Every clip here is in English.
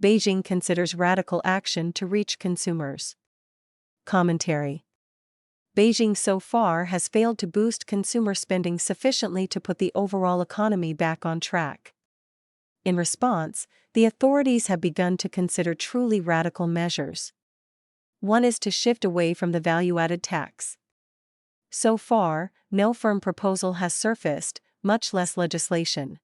Beijing considers radical action to reach consumers. Commentary. Beijing so far has failed to boost consumer spending sufficiently to put the overall economy back on track. In response, the authorities have begun to consider truly radical measures. One is to shift away from the value-added tax. So far, no firm proposal has surfaced, much less legislation.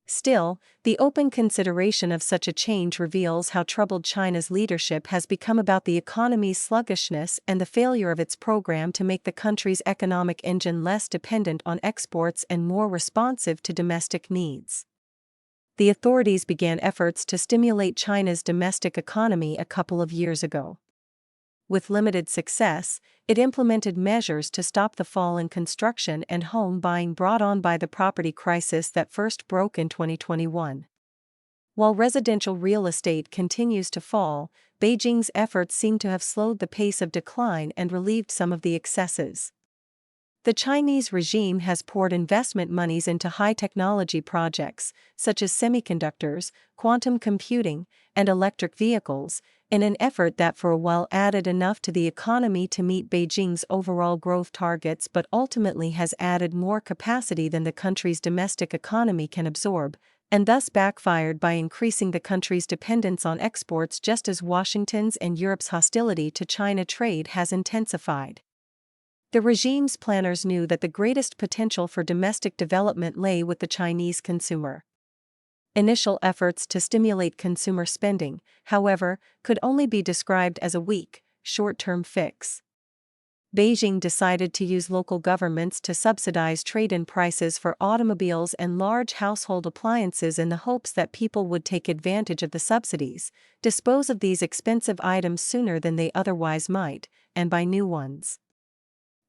Still, the open consideration of such a change reveals how troubled China's leadership has become about the economy's sluggishness and the failure of its program to make the country's economic engine less dependent on exports and more responsive to domestic needs. The authorities began efforts to stimulate China's domestic economy a couple of years ago. With limited success, it implemented measures to stop the fall in construction and home buying brought on by the property crisis that first broke in 2021. While residential real estate continues to fall, Beijing's efforts seem to have slowed the pace of decline and relieved some of the excesses. The Chinese regime has poured investment monies into high-technology projects, such as semiconductors, quantum computing, and electric vehicles, in an effort that for a while added enough to the economy to meet Beijing's overall growth targets but ultimately has added more capacity than the country's domestic economy can absorb, and thus backfired by increasing the country's dependence on exports just as Washington's and Europe's hostility to China trade has intensified. The regime's planners knew that the greatest potential for domestic development lay with the Chinese consumer. Initial efforts to stimulate consumer spending, however, could only be described as a weak, short-term fix. Beijing decided to use local governments to subsidize trade-in prices for automobiles and large household appliances in the hopes that people would take advantage of the subsidies, dispose of these expensive items sooner than they otherwise might, and buy new ones.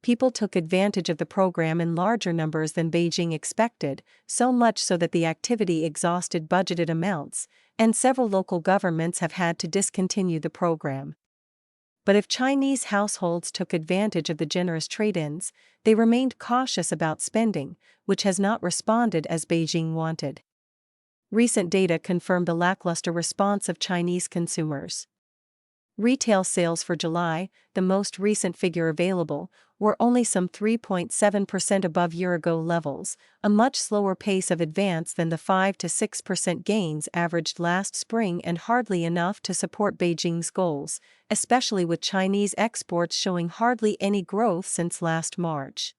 People took advantage of the program in larger numbers than Beijing expected, so much so that the activity exhausted budgeted amounts, and several local governments have had to discontinue the program. But if Chinese households took advantage of the generous trade-ins, they remained cautious about spending, which has not responded as Beijing wanted. Recent data confirmed the lackluster response of Chinese consumers. Retail sales for July, the most recent figure available, were only some 3.7% above year-ago levels, a much slower pace of advance than the 5 to 6% gains averaged last spring and hardly enough to support Beijing's goals, especially with Chinese exports showing hardly any growth since last March.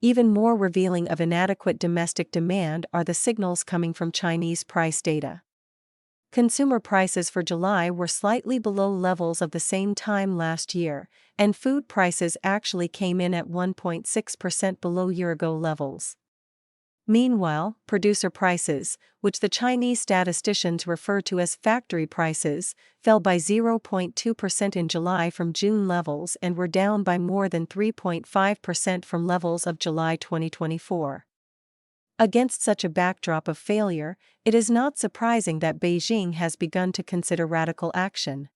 Even more revealing of inadequate domestic demand are the signals coming from Chinese price data. Consumer prices for July were slightly below levels of the same time last year, and food prices actually came in at 1.6% below year-ago levels. Meanwhile, producer prices, which the Chinese statisticians refer to as factory prices, fell by 0.2% in July from June levels and were down by more than 3.5% from levels of July 2024. Against such a backdrop of failure, it is not surprising that Beijing has begun to consider radical action.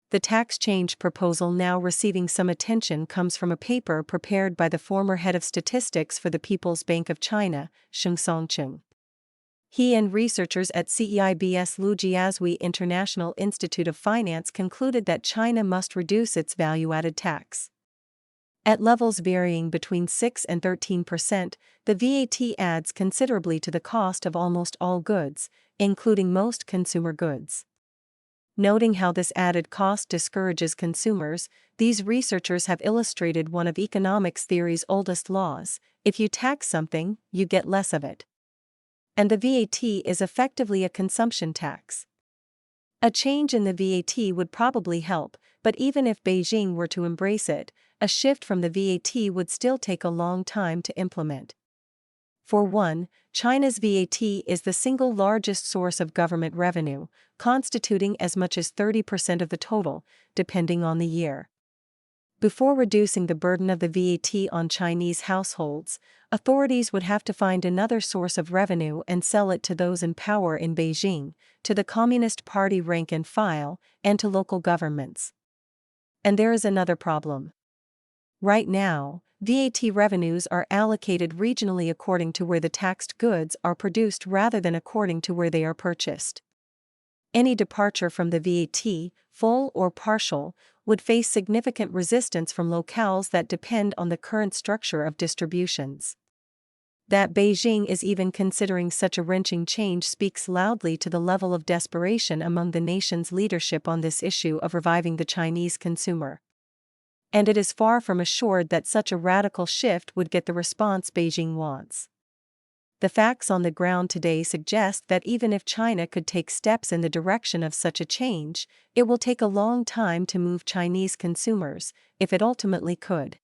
The tax change proposal now receiving some attention comes from a paper prepared by the former head of statistics for the People's Bank of China, Sheng Songcheng. He and researchers at CEIBS Lujiazui International Institute of Finance concluded that China must reduce its value-added tax. At levels varying between 6 and 13%, the VAT adds considerably to the cost of almost all goods, including most consumer goods. Noting how this added cost discourages consumers, these researchers have illustrated one of economics theory's oldest laws: if you tax something, you get less of it. And the VAT is effectively a consumption tax. A change in the VAT would probably help, but even if Beijing were to embrace it, a shift from the VAT would still take a long time to implement. For one, China's VAT is the single largest source of government revenue, constituting as much as 30% of the total, depending on the year. Before reducing the burden of the VAT on Chinese households, authorities would have to find another source of revenue and sell it to those in power in Beijing, to the Communist Party rank and file, and to local governments. And there is another problem. Right now, VAT revenues are allocated regionally according to where the taxed goods are produced rather than according to where they are purchased. Any departure from the VAT, full or partial, would face significant resistance from locales that depend on the current structure of distributions. That Beijing is even considering such a wrenching change speaks loudly to the level of desperation among the nation's leadership on this issue of reviving the Chinese consumer. And it is far from assured that such a radical shift would get the response Beijing wants. The facts on the ground today suggest that even if China could take steps in the direction of such a change, it will take a long time to move Chinese consumers, if it ultimately could.